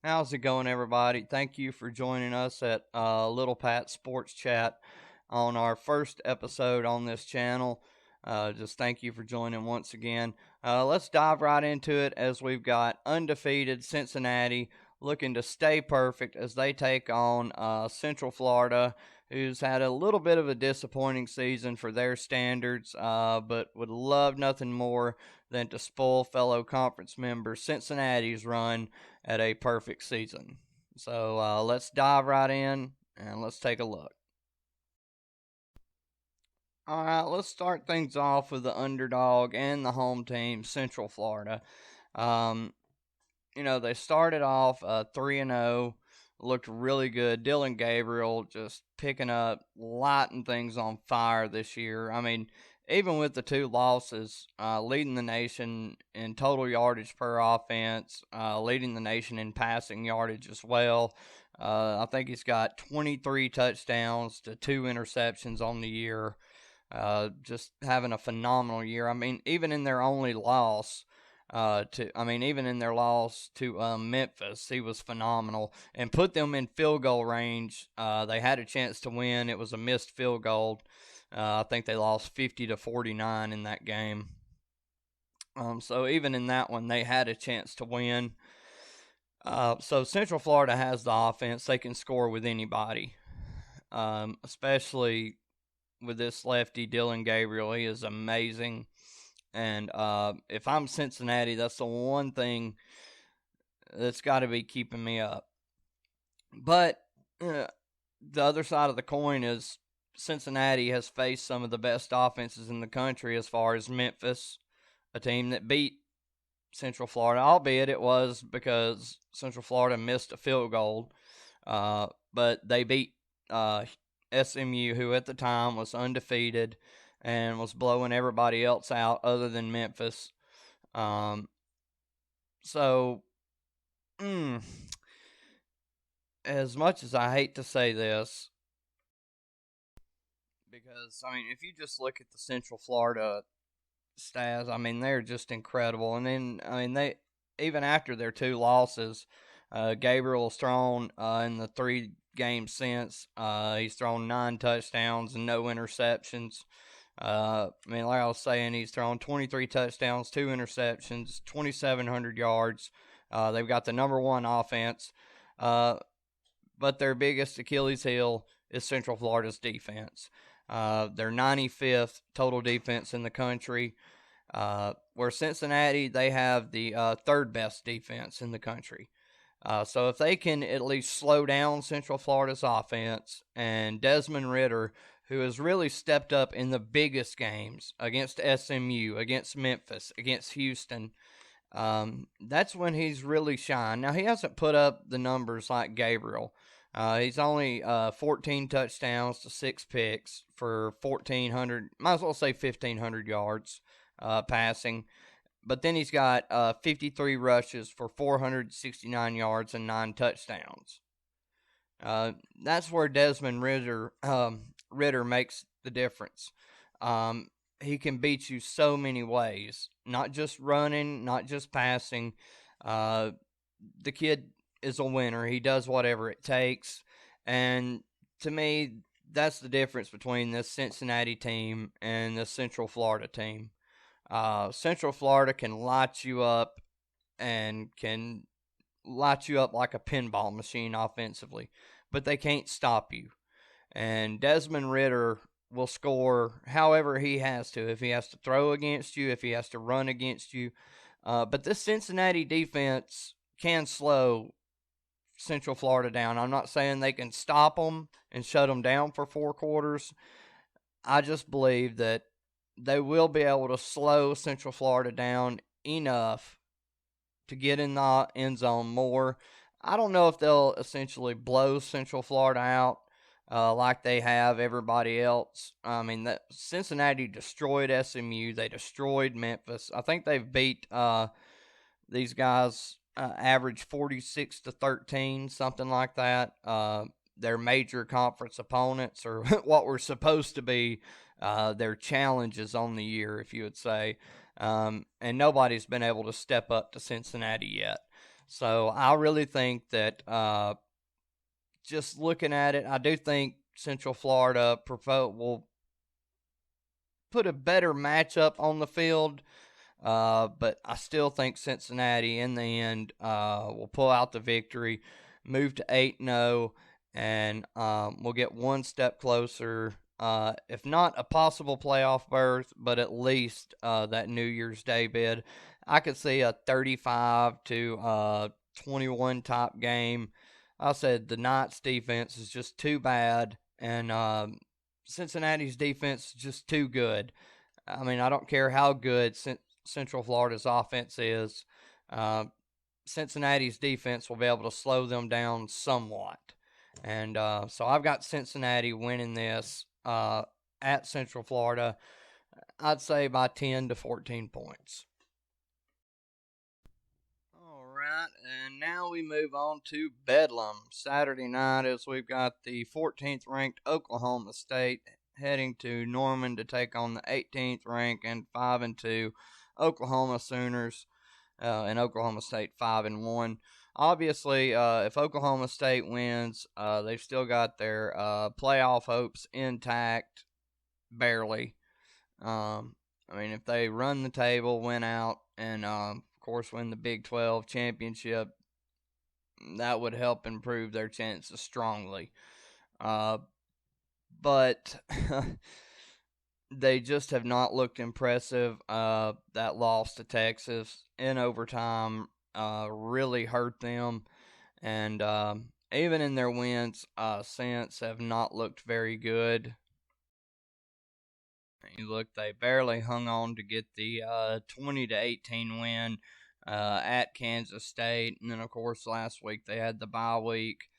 How's it going, everybody? Thank you for joining us at Little Pat Sports Chat on our first episode on this channel. Just thank you for joining once again. Let's dive right into it as we've got undefeated Cincinnati looking to stay perfect as they take on Central Florida, who's had a little bit of a disappointing season for their standards, but would love nothing more than to spoil fellow conference members Cincinnati's run at a perfect season. So let's dive right in and let's take a look. All right, let's start things off with the underdog and the home team, Central Florida. Um, they started off 3 and 0, looked really good. Dylan Gabriel just picking up, lighting things on fire this year. I mean, even with the two losses, leading the nation in total yardage per offense, leading the nation in passing yardage as well. I think he's got 23 touchdowns to 2 interceptions on the year. Just having a phenomenal year. I mean, even in their only loss, even in their loss to Memphis, he was phenomenal and put them in field goal range. They had a chance to win. It was a missed field goal. I think they lost 50-49 in that game. So even in that one, they had a chance to win. So Central Florida has the offense; they can score with anybody, especially with this lefty Dylan Gabriel. He is amazing. And if I'm Cincinnati, that's the one thing that's got to be keeping me up. But the other side of the coin is Cincinnati has faced some of the best offenses in the country as far as Memphis, a team that beat Central Florida, albeit it was because Central Florida missed a field goal. But they beat SMU, who at the time was undefeated and was blowing everybody else out other than Memphis. So, as much as I hate to say this, because, if you just look at the Central Florida stats, they're just incredible. And then, they, even after their two losses, Gabriel's thrown in the 3 games since. He's thrown 9 touchdowns and no interceptions. Like I was saying, he's thrown 23 touchdowns, 2 interceptions, 2,700 yards. They've got the number 1 offense. But their biggest Achilles heel is Central Florida's defense. They're 95th total defense in the country. Where Cincinnati, they have the 3rd best defense in the country. So if they can at least slow down Central Florida's offense, and Desmond Ridder, who has really stepped up in the biggest games against SMU, against Memphis, against Houston, that's when he's really shined. Now, he hasn't put up the numbers like Gabriel. He's only 14 touchdowns to 6 picks for 1,400, might as well say 1,500 yards passing. But then he's got 53 rushes for 469 yards and 9 touchdowns. That's where Desmond Ridder makes the difference. He can beat you so many ways, not just running, not just passing. The kid is a winner. He does whatever it takes. And to me, that's the difference between this Cincinnati team and the Central Florida team. Central Florida can light you up and can light you up like a pinball machine offensively, but they can't stop you. And Desmond Ridder will score however he has to, if he has to throw against you, if he has to run against you. But this Cincinnati defense can slow Central Florida down. I'm not saying they can stop them and shut them down for 4 quarters. I just believe that they will be able to slow Central Florida down enough to get in the end zone more. I don't know if they'll essentially blow Central Florida out like they have everybody else. That Cincinnati destroyed SMU. They destroyed Memphis. I think they've beat these guys average 46-13, something like that. Their major conference opponents, or what were supposed to be their challenges on the year, if you would say. And nobody's been able to step up to Cincinnati yet. So I really think that just looking at it, I do think Central Florida will put a better matchup on the field. But I still think Cincinnati in the end will pull out the victory, move to 8-0, and we'll get one step closer, if not a possible playoff berth, but at least that New Year's Day bid. I could see a 35 to 21 type game. I said the Knights defense is just too bad, and Cincinnati's defense is just too good. I mean, I don't care how good Central Florida's offense is. Uh, Cincinnati's defense will be able to slow them down somewhat. And so I've got Cincinnati winning this at Central Florida, I'd say by 10 to 14 points. All right, and now we move on to Bedlam. Saturday night, as we've got the 14th ranked Oklahoma State heading to Norman to take on the 18th ranked and 5-2 Oklahoma Sooners, and Oklahoma State 5-1. Obviously, if Oklahoma State wins, they've still got their playoff hopes intact, barely. I mean, if they run the table, win out, and of course win the Big 12 championship, that would help improve their chances strongly. But they just have not looked impressive. That loss to Texas in overtime really hurt them, and even in their wins since have not looked very good. You look, they barely hung on to get the 20-18 win at Kansas State, and then of course last week they had the bye week.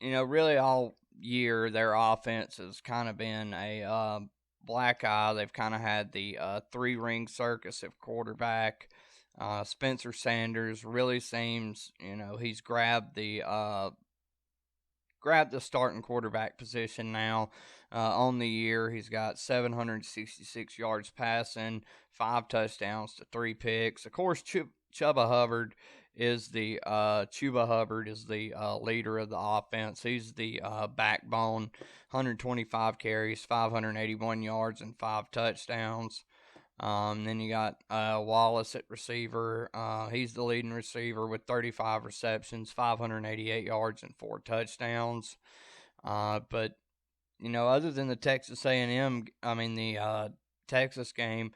Really all year their offense has kind of been a black eye. They've kind of had the three-ring circus at quarterback. Spencer Sanders really seems, he's grabbed the starting quarterback position now. On the year, he's got 766 yards passing, 5 touchdowns to 3 picks. Of course, Chuba Hubbard is the leader of the offense. He's the backbone. 125 carries, 581 yards, and 5 touchdowns. Then you got Wallace at receiver. He's the leading receiver with 35 receptions, 588 yards, and 4 touchdowns. But other than the Texas A&M, the Texas game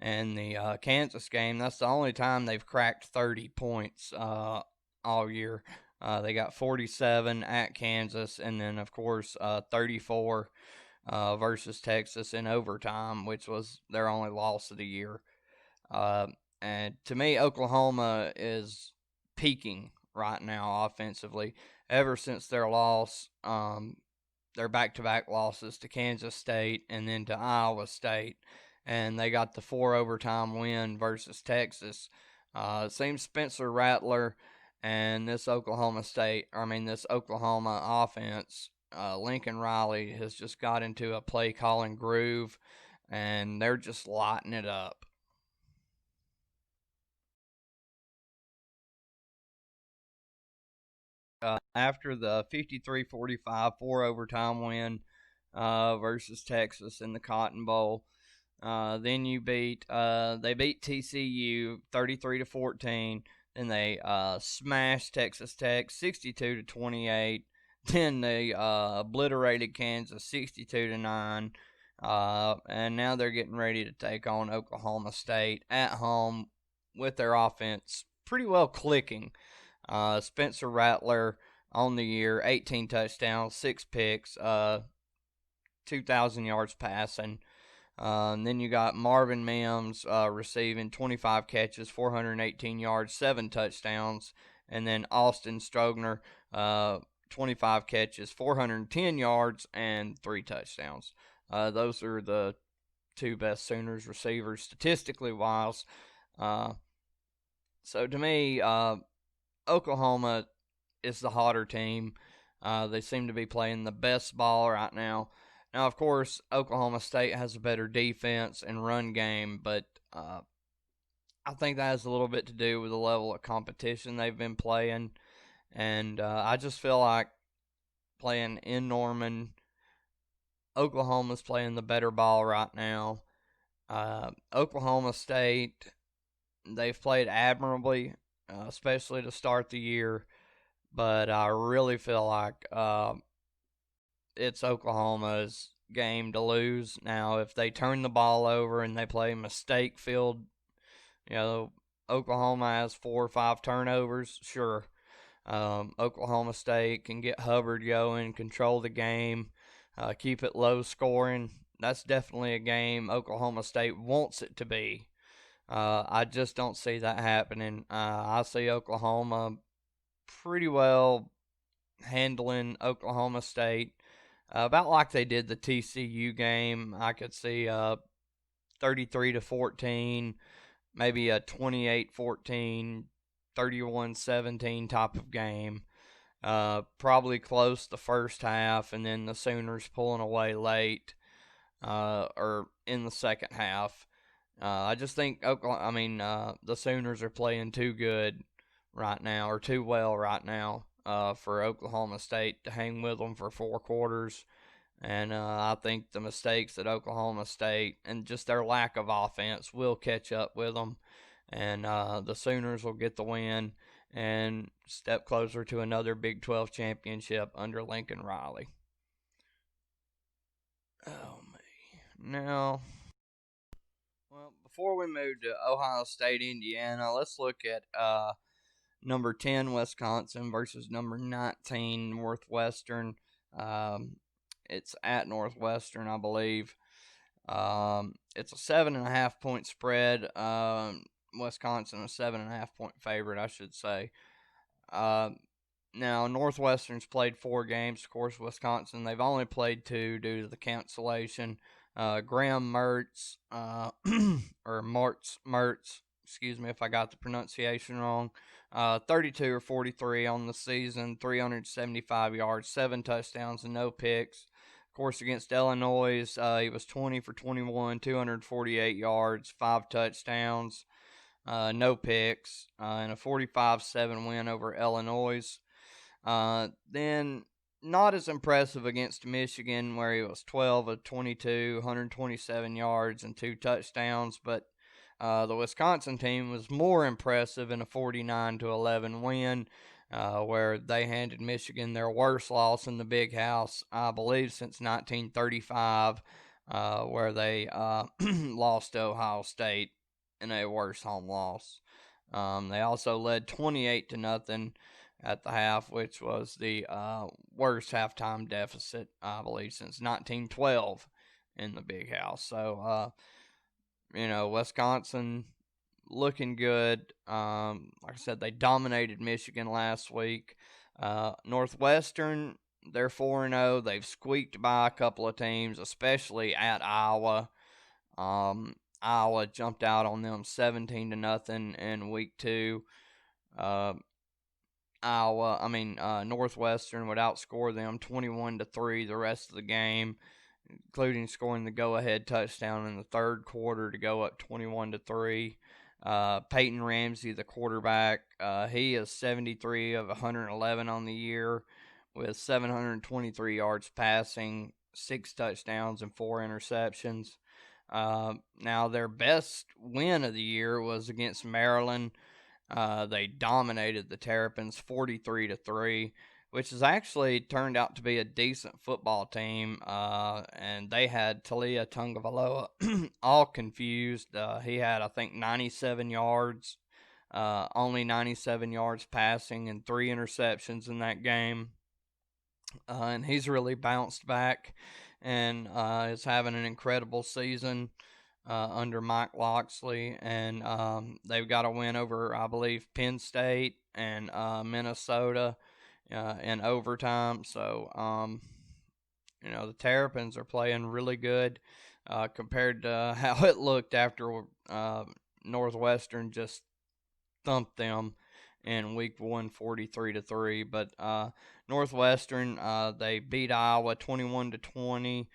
and the Kansas game, that's the only time they've cracked 30 points all year. They got 47 at Kansas, and then of course 34 versus Texas in overtime, which was their only loss of the year. And to me, Oklahoma is peaking right now offensively. Ever since their loss, their back-to-back losses to Kansas State and then to Iowa State, and they got the 4 overtime win versus Texas. It seems Spencer Rattler and this Oklahoma offense, Lincoln Riley has just got into a play calling groove, and they're just lighting it up. After the 53-45 4 overtime win versus Texas in the Cotton Bowl, then they beat TCU 33-14. Then they smashed Texas Tech 62-28. Then they obliterated Kansas 62-9. And now they're getting ready to take on Oklahoma State at home with their offense pretty well clicking. Spencer Rattler on the year, 18 touchdowns, 6 picks, 2,000 yards passing. And then you got Marvin Mims receiving 25 catches, 418 yards, 7 touchdowns. And then Austin Strogner, 25 catches, 410 yards, and 3 touchdowns. Those are the 2 best Sooners receivers statistically wise. So to me, Oklahoma is the hotter team. They seem to be playing the best ball right now. Now, of course, Oklahoma State has a better defense and run game, but I think that has a little bit to do with the level of competition they've been playing. And I just feel like playing in Norman, Oklahoma's playing the better ball right now. Oklahoma State, they've played admirably, especially to start the year. But I really feel like it's Oklahoma's game to lose. Now, if they turn the ball over and they play mistake filled, you know, Oklahoma has 4 or 5 turnovers, sure. Oklahoma State can get Hubbard going, control the game, keep it low scoring. That's definitely a game Oklahoma State wants it to be. I just don't see that happening. I see Oklahoma pretty well handling Oklahoma State, about like they did the TCU game. I could see 33-14, maybe a 28-14, 31-17 type of game. Probably close the first half, and then the Sooners pulling away late, or in the second half. I just think the Sooners are playing too good right now, or too well right now, for Oklahoma State to hang with them for 4 quarters. And I think the mistakes that Oklahoma State and just their lack of offense will catch up with them. And the Sooners will get the win and step closer to another Big 12 championship under Lincoln Riley. Oh, me. Now, well, before we move to Ohio State, Indiana, let's look at number 10 Wisconsin versus number 19 Northwestern. It's at Northwestern, I believe. It's a 7.5 point spread. Wisconsin a 7.5 point favorite, I should say. Now Northwestern's played 4 games. Of course, Wisconsin, they've only played 2 due to the cancellation. Graham Mertz, or Mertz, excuse me if I got the pronunciation wrong. 32 or 43 on the season, 375 yards, 7 touchdowns, and no picks. Of course, against Illinois, he was 20 for 21, 248 yards, 5 touchdowns, no picks, and a 45-7 win over Illinois. Then not as impressive against Michigan, where he was 12 of 22, 127 yards, and 2 touchdowns, but the Wisconsin team was more impressive in a 49-11 win, where they handed Michigan their worst loss in the Big House, I believe, since 1935, where they lost to Ohio State in a worse home loss. They also led 28-0 at the half, which was the worst halftime deficit, I believe, since 1912 in the Big House. So, Wisconsin looking good. Like I said, they dominated Michigan last week. Northwestern, they're 4-0. They've squeaked by a couple of teams, especially at Iowa. Iowa jumped out on them 17-0 in week 2. Northwestern would outscore them 21-3 the rest of the game, including scoring the go-ahead touchdown in the third quarter to go up 21-3. Peyton Ramsey, the quarterback, he is 73 of 111 on the year with 723 yards passing, 6 touchdowns, and 4 interceptions. Now, their best win of the year was against Maryland. They dominated the Terrapins 43-3, which has actually turned out to be a decent football team. And they had Talia Tungavaloa all confused. He had, I think, 97 yards, only 97 yards passing, and 3 interceptions in that game. And he's really bounced back and is having an incredible season under Mike Locksley. And they've got a win over, I believe, Penn State and Minnesota in overtime. So, the Terrapins are playing really good compared to how it looked after Northwestern just thumped them in week 1, 43-3. But Northwestern, they beat Iowa 21-20.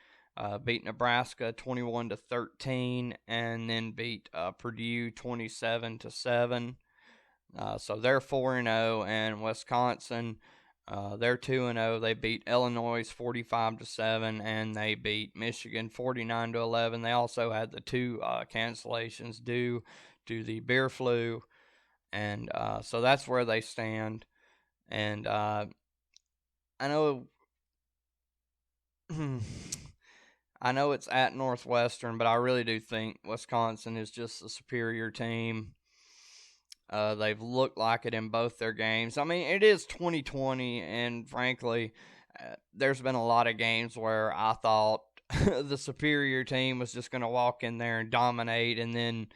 beat Nebraska 21-13, and then beat Purdue 27-7. So they're 4-0, and Wisconsin, they're 2-0. They beat Illinois 45-7, and they beat Michigan 49-11. They also had the two cancellations due to the beer flu, and so that's where they stand. And I know, I know it's at Northwestern, but I really do think Wisconsin is just a superior team. They've looked like it in both their games. I mean, it is 2020, and frankly, there's been a lot of games where I thought the superior team was just going to walk in there and dominate, and then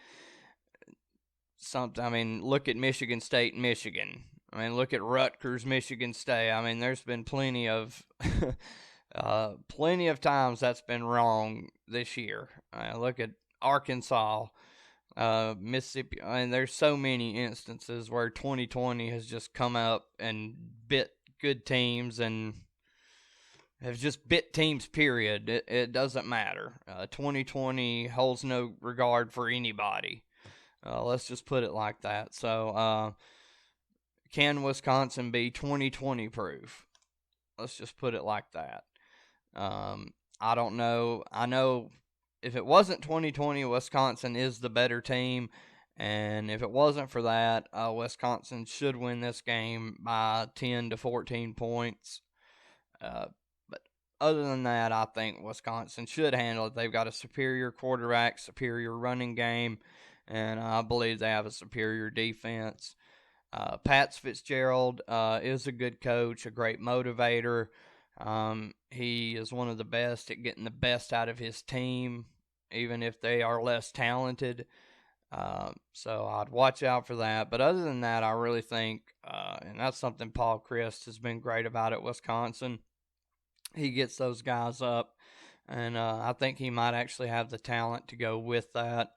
something. I mean, look at Michigan State and Michigan. I mean, look at Rutgers, Michigan State. I mean, there's been plenty of times that's been wrong this year. Look at Arkansas, Mississippi. I mean, there's so many instances where 2020 has just come up and bit good teams and have just bit teams, period. It doesn't matter. 2020 holds no regard for anybody. Let's just put it like that. So, can Wisconsin be 2020 proof? Let's just put it like that. I don't know. I know if it wasn't 2020, Wisconsin is the better team. And if it wasn't for that, Wisconsin should win this game by 10 to 14 points. But other than that, I think Wisconsin should handle it. They've got a superior quarterback, superior running game, and I believe they have a superior defense. Pat Fitzgerald is a good coach, a great motivator. He is one of the best at getting the best out of his team, even if they are less talented. So I'd watch out for that. But other than that, I really think, and that's something Paul Chryst has been great about at Wisconsin, he gets those guys up, and I think he might actually have the talent to go with that.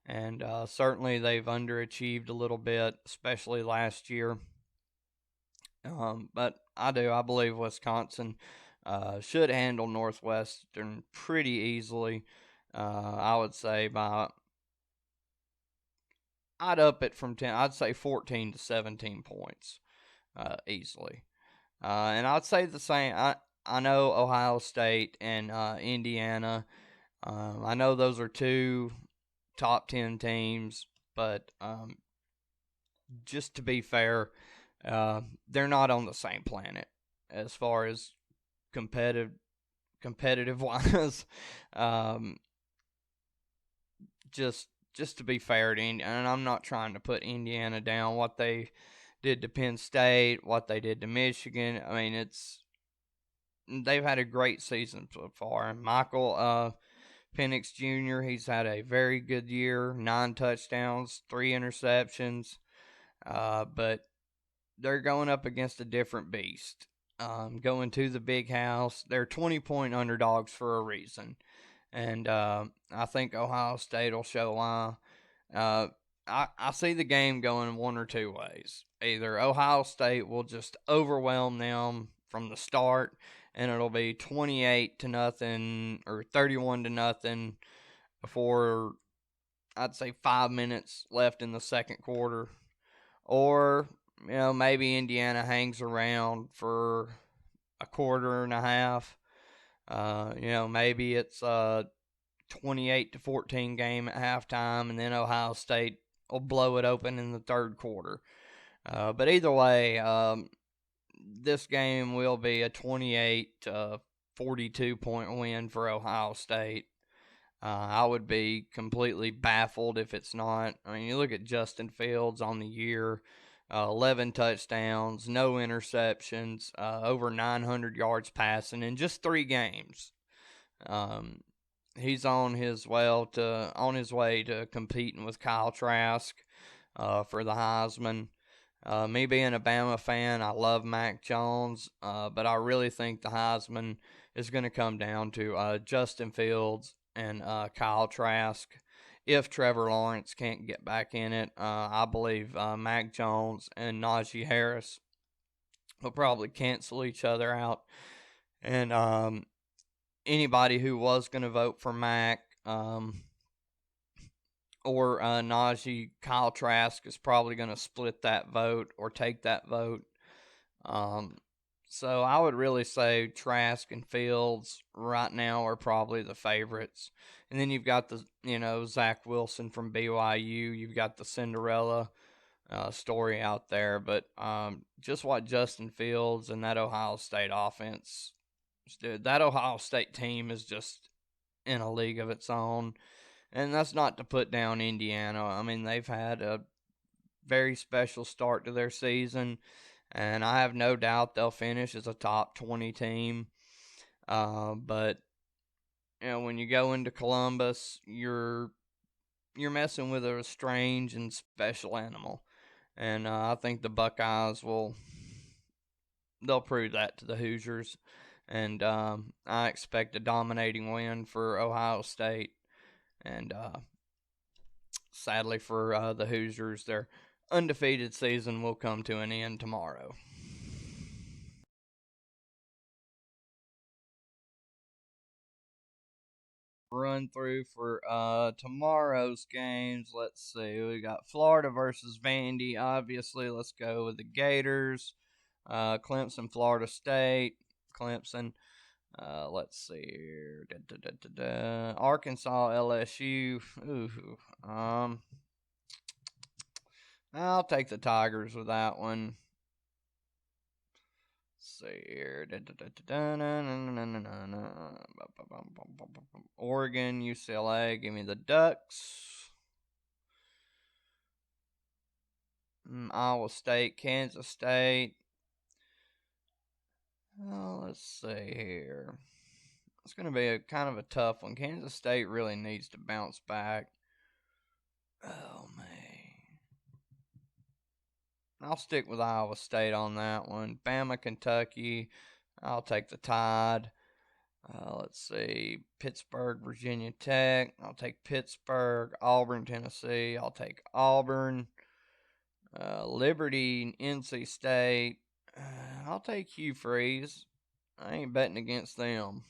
And certainly they've underachieved a little bit, especially last year. But I believe Wisconsin should handle Northwestern pretty easily. I would say I'd up it from 10. I'd say 14 to 17 points easily. And I'd say the same. I know Ohio State and Indiana. I know those are two top 10 teams, but just to be fair, they're not on the same planet as far as competitive wise. Just to be fair to Indiana, and I'm not trying to put Indiana down. What they did to Penn State, what they did to Michigan, I mean, they've had a great season so far. And Michael Penix Jr., he's had a very good year, 9 touchdowns, 3 interceptions, but they're going up against a different beast. Going to the big house. They're 20-point underdogs for a reason, and I think Ohio State will show why. I see the game going one or two ways. Either Ohio State will just overwhelm them from the start, and it'll be 28-0 or 31-0 before, I'd say, 5 minutes left in the second quarter. Or, maybe Indiana hangs around for a quarter and a half. Maybe it's a 28-14 game at halftime, and then Ohio State will blow it open in the third quarter. But either way, this game will be a 28 to 42 point win for Ohio State. I would be completely baffled if it's not. I mean, you look at Justin Fields on the year, 11 touchdowns, no interceptions, over 900 yards passing in just 3 games. He's on his way to competing with Kyle Trask for the Heisman. Me being a Bama fan, I love Mac Jones, but I really think the Heisman is going to come down to Justin Fields and Kyle Trask. If Trevor Lawrence can't get back in it, I believe Mac Jones and Najee Harris will probably cancel each other out. And anybody who was going to vote for Mac or Najee, Kyle Trask is probably going to split that vote or take that vote. So I would really say Trask and Fields right now are probably the favorites. And then you've got Zach Wilson from BYU. You've got the Cinderella story out there. But just what Justin Fields and that Ohio State offense did. That Ohio State team is just in a league of its own. And that's not to put down Indiana. I mean, they've had a very special start to their season, and I have no doubt they'll finish as a top 20 team. But when you go into Columbus, you're messing with a strange and special animal, and I think the Buckeyes they'll prove that to the Hoosiers, and I expect a dominating win for Ohio State. And sadly for the Hoosiers, their undefeated season will come to an end tomorrow. Run through for tomorrow's games. Let's see. We got Florida versus Vandy. Obviously, let's go with the Gators. Clemson, Florida State. Clemson. Let's see here. Arkansas, LSU. Ooh. I'll take the Tigers with that one. Let's see here. Oregon, UCLA. Give me the Ducks. Iowa State, Kansas State. Let's see here. It's going to be a kind of a tough one. Kansas State really needs to bounce back. Oh, man. I'll stick with Iowa State on that one. Bama, Kentucky. I'll take the Tide. Let's see. Pittsburgh, Virginia Tech. I'll take Pittsburgh. Auburn, Tennessee. I'll take Auburn. Liberty, NC State. I'll take Hugh Freeze. I ain't betting against them.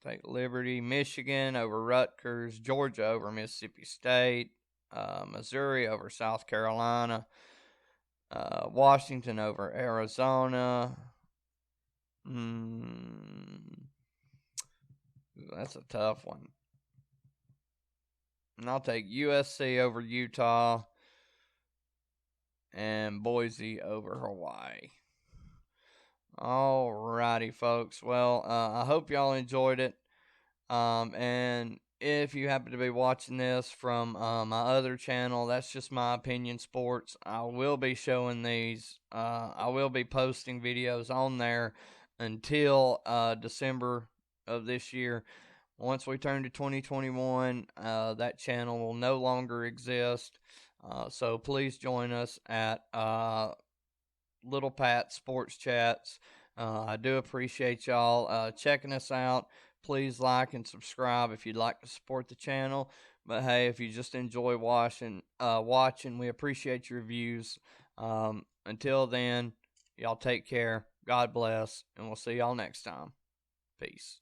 Take Liberty. Michigan over Rutgers. Georgia over Mississippi State. Missouri over South Carolina. Washington over Arizona. That's a tough one. And I'll take USC over Utah. And Boise over Hawaii. Alrighty, folks. Well, I hope y'all enjoyed it. And if you happen to be watching this from my other channel, that's just My Opinion Sports. I will be showing these. I will be posting videos on there until December of this year. Once we turn to 2021, that channel will no longer exist. So please join us at Little Pat Sports Chats. I do appreciate y'all checking us out. Please like and subscribe if you'd like to support the channel. But hey, if you just enjoy watching, we appreciate your views. Until then, y'all take care. God bless, and we'll see y'all next time. Peace.